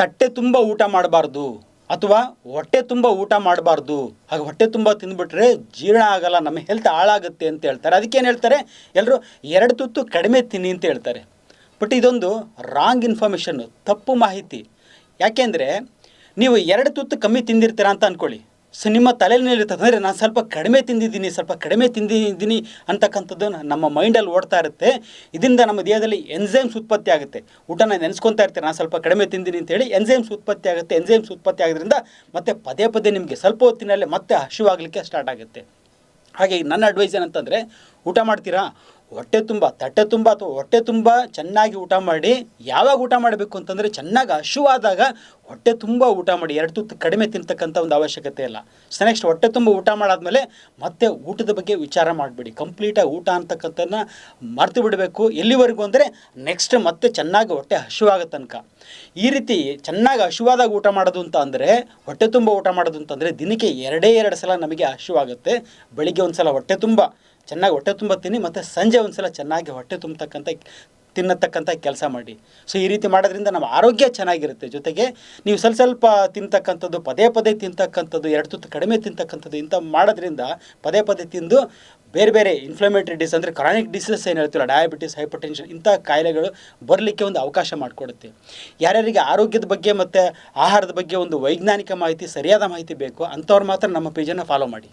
ತಟ್ಟೆ ತುಂಬ ಊಟ ಮಾಡಬಾರ್ದು ಅಥವಾ ಹೊಟ್ಟೆ ತುಂಬ ಊಟ ಮಾಡಬಾರ್ದು. ಹಾಗೆ ಹೊಟ್ಟೆ ತುಂಬ ತಿಂದುಬಿಟ್ರೆ ಜೀರ್ಣ ಆಗಲ್ಲ, ನಮ್ಮ ಹೆಲ್ತ್ ಹಾಳಾಗುತ್ತೆ ಅಂತ ಹೇಳ್ತಾರೆ. ಅದಕ್ಕೇನು ಹೇಳ್ತಾರೆ, ಎಲ್ಲರೂ 2 ತುತ್ತು ಕಡಿಮೆ ತಿನ್ನಿ ಅಂತ ಹೇಳ್ತಾರೆ. ಬಟ್ ಇದೊಂದು ರಾಂಗ್ ಇನ್ಫಾರ್ಮೇಷನ್ನು, ತಪ್ಪು ಮಾಹಿತಿ. ಯಾಕೆಂದರೆ ನೀವು 2 ತುತ್ತು ಕಮ್ಮಿ ತಿಂದಿರ್ತೀರ ಅಂತ ಅಂದ್ಕೊಳ್ಳಿ. ಸೊ ನಿಮ್ಮ ತಲೆಯಲ್ಲಿ ಇರ್ತದೆ ಅಂದರೆ ನಾನು ಸ್ವಲ್ಪ ಕಡಿಮೆ ತಿಂದಿದ್ದೀನಿ ಅಂತಕ್ಕಂಥದ್ದು ನಮ್ಮ ಮೈಂಡಲ್ಲಿ ಓಡ್ತಾ ಇರುತ್ತೆ. ಇದರಿಂದ ನಮ್ಮ ದೇಹದಲ್ಲಿ ಎನ್ಸೈಮ್ಸ್ ಉತ್ಪತ್ತಿ ಆಗುತ್ತೆ. ಊಟನ ನೆನೆಸ್ಕೊತಾ ಇರ್ತೀರ, ನಾನು ಸ್ವಲ್ಪ ಕಡಿಮೆ ತಿಂದಿನಿ ಅಂತೇಳಿ ಎನ್ಸೈಮ್ಸ್ ಉತ್ಪತ್ತಿ ಆಗುತ್ತೆ. ಎನ್ಸೈಮ್ಸ್ ಉತ್ಪತ್ತಿ ಆಗೋದ್ರಿಂದ ಮತ್ತೆ ಪದೇ ಪದೇ ನಿಮಗೆ ಸ್ವಲ್ಪ ಹೊತ್ತಿನಲ್ಲೇ ಮತ್ತೆ ಹಸಿವಾಗಲಿಕ್ಕೆ ಸ್ಟಾರ್ಟ್ ಆಗುತ್ತೆ. ಹಾಗೆ ನನ್ನ ಅಡ್ವೈಸ್ ಏನಂತಂದರೆ, ಊಟ ಮಾಡ್ತೀರಾ, ಹೊಟ್ಟೆ ತುಂಬ, ತಟ್ಟೆ ತುಂಬ ಅಥವಾ ಹೊಟ್ಟೆ ತುಂಬ ಚೆನ್ನಾಗಿ ಊಟ ಮಾಡಿ. ಯಾವಾಗ ಊಟ ಮಾಡಬೇಕು ಅಂತಂದರೆ, ಚೆನ್ನಾಗಿ ಹಸಿವಾದಾಗ ಹೊಟ್ಟೆ ತುಂಬ ಊಟ ಮಾಡಿ. 2 ತುತ್ತು ಕಡಿಮೆ ತಿಂತಕ್ಕಂಥ ಒಂದು ಅವಶ್ಯಕತೆ ಇಲ್ಲ. ಸೊ ನೆಕ್ಸ್ಟ್ ಹೊಟ್ಟೆ ತುಂಬ ಊಟ ಮಾಡಾದ್ಮೇಲೆ ಮತ್ತೆ ಊಟದ ಬಗ್ಗೆ ವಿಚಾರ ಮಾಡಿಬಿಡಿ. ಕಂಪ್ಲೀಟಾಗಿ ಊಟ ಅಂತಕ್ಕಂಥದ್ದನ್ನ ಮರ್ತು ಬಿಡಬೇಕು. ಎಲ್ಲಿವರೆಗೂ ಅಂದರೆ ನೆಕ್ಸ್ಟ್ ಮತ್ತೆ ಚೆನ್ನಾಗಿ ಹೊಟ್ಟೆ ಹಸಿವಾಗೋ ತನಕ. ಈ ರೀತಿ ಚೆನ್ನಾಗಿ ಹಸಿವಾದಾಗ ಊಟ ಮಾಡೋದು ಅಂತ ಅಂದರೆ, ಹೊಟ್ಟೆ ತುಂಬ ಊಟ ಮಾಡೋದು ಅಂತಂದರೆ ದಿನಕ್ಕೆ 2 ಸಲ ನಮಗೆ ಹಸಿವಾಗುತ್ತೆ. ಬೆಳಿಗ್ಗೆ ಒಂದು ಸಲ ಚೆನ್ನಾಗಿ ಹೊಟ್ಟೆ ತುಂಬ ತಿನ್ನಿ, ಮತ್ತು ಸಂಜೆ ಒಂದು ಸಲ ಚೆನ್ನಾಗಿ ಹೊಟ್ಟೆ ತಿನ್ನತಕ್ಕಂಥ ಕೆಲಸ ಮಾಡಿ. ಸೊ ಈ ರೀತಿ ಮಾಡೋದ್ರಿಂದ ನಮ್ಮ ಆರೋಗ್ಯ ಚೆನ್ನಾಗಿರುತ್ತೆ. ಜೊತೆಗೆ ನೀವು ಸ್ವಲ್ಪ ತಿಂತಕ್ಕಂಥದ್ದು, ಪದೇ ಪದೇ ತಿಂತಕ್ಕಂಥದ್ದು, 2 ತುತ್ತು ಕಡಿಮೆ ತಿಂತಕ್ಕಂಥದ್ದು, ಇಂಥ ಮಾಡೋದ್ರಿಂದ ಪದೇ ಪದೇ ತಿಂದು ಬೇರೆ ಬೇರೆ ಇನ್ಫ್ಲಮೇಟರಿ ಡಿಸೀಸ್ ಅಂದರೆ ಕ್ರಾನಿಕ್ ಡಿಸೀಸಸ್ ಏನು ಹೇಳ್ತೀವಲ್ಲ, ಡಯಾಬಿಟಿಸ್, ಹೈಪರ್ಟೆನ್ಷನ್, ಇಂಥ ಕಾಯಿಲೆಗಳು ಬರಲಿಕ್ಕೆ ಒಂದು ಅವಕಾಶ ಮಾಡಿಕೊಡುತ್ತೆ. ಯಾರ್ಯಾರಿಗೆ ಆರೋಗ್ಯದ ಬಗ್ಗೆ ಮತ್ತು ಆಹಾರದ ಬಗ್ಗೆ ಒಂದು ವೈಜ್ಞಾನಿಕ ಮಾಹಿತಿ, ಸರಿಯಾದ ಮಾಹಿತಿ ಬೇಕು ಅಂಥವ್ರು ಮಾತ್ರ ನಮ್ಮ ಪೇಜನ್ನು ಫಾಲೋ ಮಾಡಿ.